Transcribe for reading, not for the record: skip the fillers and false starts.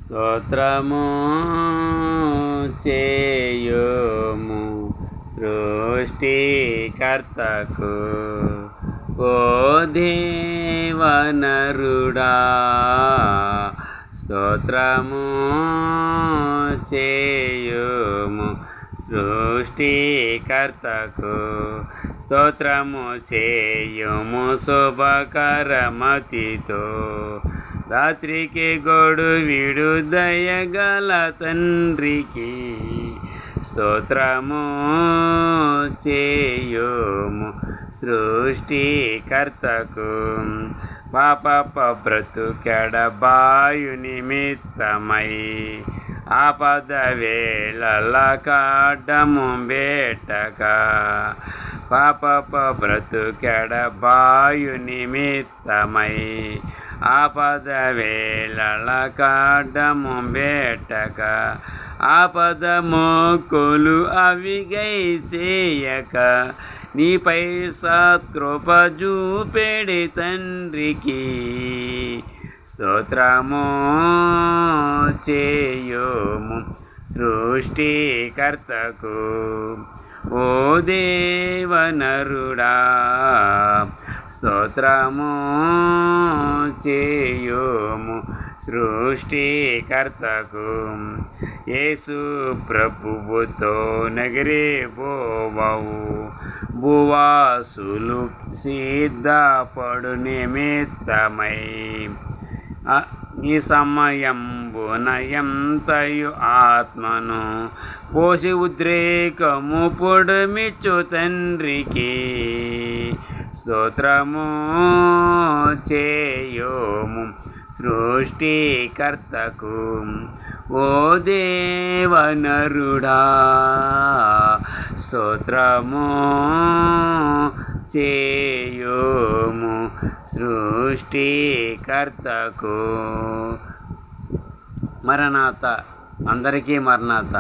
స్తోత్రము చేయుము సృష్టికర్తకు, ఓ దేవనరుడా. స్తోత్రము చేయుము సృష్టికర్తకు, స్తోత్రము చేయుము శుభకరమతితో. రాత్రికి గొడు విడు దయగల తండ్రికి, స్తోత్రము చేయుము సృష్టికర్తకు. పాప బ్రతుకెడ బాయు నిమిత్తమై, ఆపద వేళల కాడ్డము బేటక. పాప బ్రతుకెడ బాయు నిమిత్తమై, ఆపద వేళల కాడ్డము బేటక. ఆపద మోకులు అవిగైసేయక, నీపై సత్కృప చూపెడి తండ్రికి, స్తోత్రము చేయుము సృష్టికర్తకు, ఓ దేవనరుడా. స్తోత్రము చేయుము సృష్టికర్తకు. యేసు ప్రభువుతో నగరే పోవవు, భువాసులు సిద్ధపడు నిమిత్తమై. ఈ సమయంబున ఎంతయు ఆత్మను పోసి ఉద్రేకము పొడుమిచ్చు తండ్రికి, స్తోత్రము చేయుము సృష్టికర్తకు, ఓ దేవనరుడా. స్తోత్రము చేయుము సృష్టికర్తకు. మరణాత, అందరికీ మరణాత.